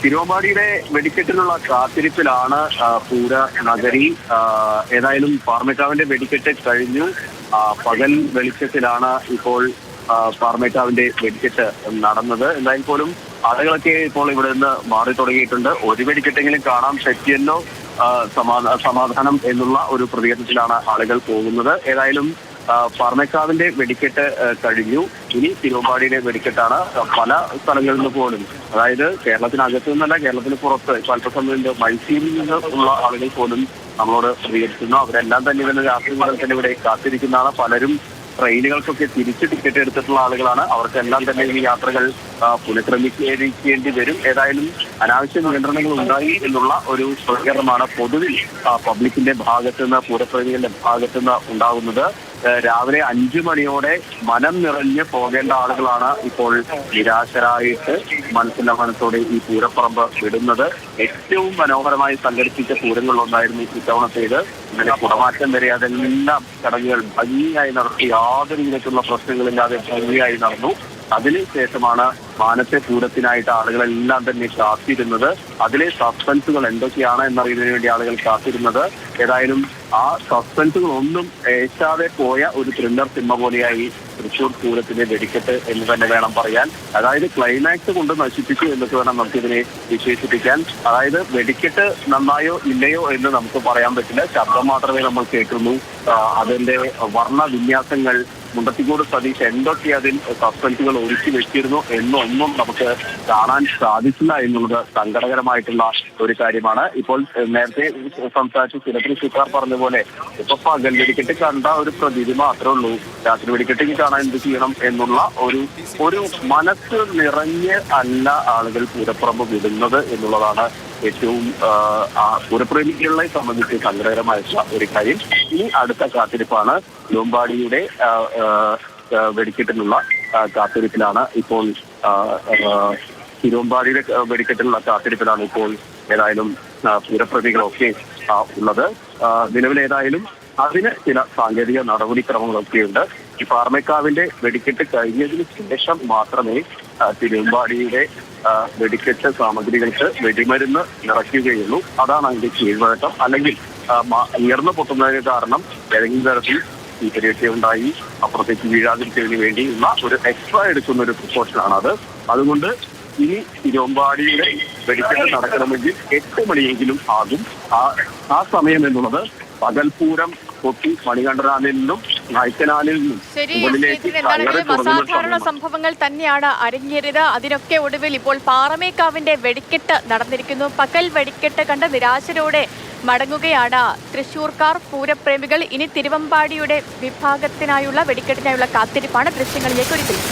തിരുവമ്പാടിയുടെ വെടിക്കെട്ടിനുള്ള കാത്തിരിപ്പിലാണ് പൂര നഗരി. ഏതായാലും പാറമേക്കാവിന്റെ വെടിക്കെട്ട് കഴിഞ്ഞു. പകൽ വെളിച്ചത്തിലാണ് ഇപ്പോൾ പാറമേക്കാവിന്റെ വെടിക്കെട്ട് നടന്നത്. എന്തായാലും പോലും ആളുകളൊക്കെ ഇപ്പോൾ ഇവിടെ നിന്ന് മാറി തുടങ്ങിയിട്ടുണ്ട്. ഒരു വെടിക്കെട്ടെങ്കിലും കാണാൻ പറ്റിയല്ലോ, സമാധാനം എന്നുള്ള ഒരു പ്രതികരണത്തിലാണ് ആളുകൾ പോകുന്നത്. ഏതായാലും പാറമേക്കാവിന്റെ വെടിക്കെട്ട് കഴിഞ്ഞു. ഇനി തിരുവമ്പാടിയുടെ വെടിക്കെട്ടാണ്. പല സ്ഥലങ്ങളിൽ നിന്ന് പോലും, അതായത് കേരളത്തിനകത്ത് നിന്നല്ല, കേരളത്തിന് പുറത്ത് അല്പസമയം മൈസൂരിൽ നിന്ന് ഉള്ള ആളുകൾ പോലും നമ്മളോട് പ്രതികരിക്കുന്നു. അവരെല്ലാം തന്നെ ഇന്ന് രാത്രി മുതൽ തന്നെ ഇവിടെ കാത്തിരിക്കുന്നതാണ്. പലരും ട്രെയിനുകൾക്കൊക്കെ തിരിച്ച് ടിക്കറ്റ് എടുത്തിട്ടുള്ള ആളുകളാണ്. അവർക്കെല്ലാം തന്നെ ഈ യാത്രകൾ പുനഃക്രമീകരിക്കേണ്ടി വരും. ഏതായാലും അനാവശ്യ നിയന്ത്രണങ്ങൾ ഉണ്ടായി എന്നുള്ള ഒരു പ്രതികരണമാണ് പൊതുവിൽ പബ്ലിക്കിന്റെ ഭാഗത്തുനിന്ന്, പൂരപ്രേമികളുടെ ഭാഗത്തുനിന്ന് ഉണ്ടാകുന്നത്. രാവിലെ 5 മണിയോടെ മനം നിറഞ്ഞ് പോകേണ്ട ആളുകളാണ് ഇപ്പോൾ നിരാശരായിട്ട് മനസ്സിന്റെ ഈ പൂരപ്പറമ്പ് വിടുന്നത്. ഏറ്റവും മനോഹരമായി സംഘടിപ്പിച്ച പൂരങ്ങളിലൊന്നായിരുന്നു ഇത്തവണത്തേത്. ഇങ്ങനെ കുടമാറ്റം വരെ അതെല്ലാം ചടങ്ങുകൾ ഭംഗിയായി നടത്തി, യാതൊരു വിധത്തിലുള്ള പ്രശ്നങ്ങളില്ലാതെ ഭംഗിയായി നടന്നു. അതിനുശേഷമാണ് മാനത്തെ പൂരത്തിനായിട്ട് ആളുകളെല്ലാം തന്നെ കാത്തിരുന്നത്. അതിലെ സസ്പെൻസുകൾ എന്തൊക്കെയാണ് എന്നറിയുന്നതിന് വേണ്ടി ആളുകൾ കാത്തിരുന്നത്. ഏതായാലും ആ സസ്പെൻസുകളൊന്നും ഏശാതെ പോയ ഒരു ത്രില്ലർ സിനിമ പോലെയായി തൃശ്ശൂർ പൂരത്തിന്റെ വെടിക്കെട്ട് എന്ന് തന്നെ വേണം പറയാൻ. അതായത് ക്ലൈമാക്സ് കൊണ്ട് നശിപ്പിച്ചു എന്നൊക്കെ വേണം നമുക്കിതിനെ വിശേഷിപ്പിക്കാൻ. അതായത് വെടിക്കെട്ട് നന്നായോ ഇല്ലയോ എന്ന് നമുക്ക് പറയാൻ പറ്റില്ല. ശബ്ദം മാത്രമേ നമ്മൾ കേൾക്കുന്നു. അതിന്റെ വർണ്ണ വിന്യാസങ്ങൾ, മുണ്ടത്തിക്കോട് സതീഷ് എന്തൊക്കെ അതിൽ സസ്പെൻസുകൾ ഒരുക്കി വെച്ചിരുന്നു എന്നൊന്നും നമുക്ക് കാണാൻ സാധിച്ചില്ല എന്നുള്ളത് സങ്കടകരമായിട്ടുള്ള ഒരു കാര്യമാണ്. ഇപ്പോൾ നേരത്തെ സംസാരിച്ച ചിലത്തിൽ സുഖാർ പറഞ്ഞ പോലെ ഇപ്പൊ പകൽ വെടിക്കെട്ട് കണ്ട ഒരു പ്രതിമ മാത്രമേ ഉള്ളൂ. രാത്രി വെടിക്കെട്ടിക്ക് കാണാൻ എന്ത് ചെയ്യണം എന്നുള്ള ഒരു മനസ്സ് നിറഞ്ഞ് അല്ല ആളുകൾ പൂരപ്പുറമ്പ് വിടുന്നത് എന്നുള്ളതാണ് ഏറ്റവും പൂരപ്രേമികളെ സംബന്ധിച്ച് സങ്കടകരമായിട്ടുള്ള ഒരു കാര്യം. ഇനി അടുത്ത കാത്തിരിപ്പാണ് തിരുവമ്പാടിയുടെ വെടിക്കെട്ടിനുള്ള കാത്തിരിപ്പിലാണ് ഇപ്പോൾ. തിരുവമ്പാടിയുടെ വെടിക്കെട്ടിനുള്ള കാത്തിരിപ്പിലാണ് ഇപ്പോൾ ഏതായാലും പൂരപ്രതികളൊക്കെ ഉള്ളത്. നിലവിലേതായാലും അതിന് ചില സാങ്കേതിക നടപടിക്രമങ്ങളൊക്കെയുണ്ട്. ഈ പാറമേക്കാവിന്റെ വെടിക്കെട്ട് കഴിഞ്ഞതിന് ശേഷം മാത്രമേ തിരുവമ്പാടിയുടെ വെടിക്കെട്ട് സാമഗ്രികൾക്ക് വെടിമരുന്ന് നിറയ്ക്കുകയുള്ളൂ. അതാണ് അതിന്റെ കീഴ്വഴക്കം. അല്ലെങ്കിൽ ഉയർന്നു പൊട്ടുന്നതിന് കാരണം ഏതെങ്കിലും തരത്തിൽ തീപരിയൊക്കെ ഉണ്ടായി അപ്പുറത്തേക്ക് വീഴാതിരിക്കുന്നതിന് വേണ്ടിയുള്ള ഒരു എക്സ്ട്രാ എടുക്കുന്ന ഒരു പ്രിക്കോഷനാണ് അത്. അതുകൊണ്ട് ഇനി തിരുവമ്പാടിയുടെ വെടിക്കെട്ട് നടക്കണമെങ്കിൽ 8 മണിയെങ്കിലും ആകും. ആ സമയം എന്നുള്ളത് പകൽപൂരം കൊട്ടി മണികണ്ഠനാലിൽ നിന്നും നായ്ക്കനാലിൽ നിന്നും അസാധാരണ സംഭവങ്ങൾ തന്നെയാണ് അരങ്ങേറിയത്. അതിനൊക്കെ ഒടുവിൽ ഇപ്പോൾ പാറമേക്കാവിന്റെ വെടിക്കെട്ട് നടന്നിരിക്കുന്നു. പകൽ വെടിക്കെട്ട് കണ്ട് നിരാശരോടെ മടങ്ങുകയാണ് തൃശ്ശൂർക്കാർ, പൂരപ്രേമികൾ. ഇനി തിരുവമ്പാടിയുടെ വിഭാഗത്തിനായുള്ള വെടിക്കെട്ടിനായുള്ള കാത്തിരിപ്പാണ്. ദൃശ്യങ്ങളിലേക്ക് ഒരിക്കലും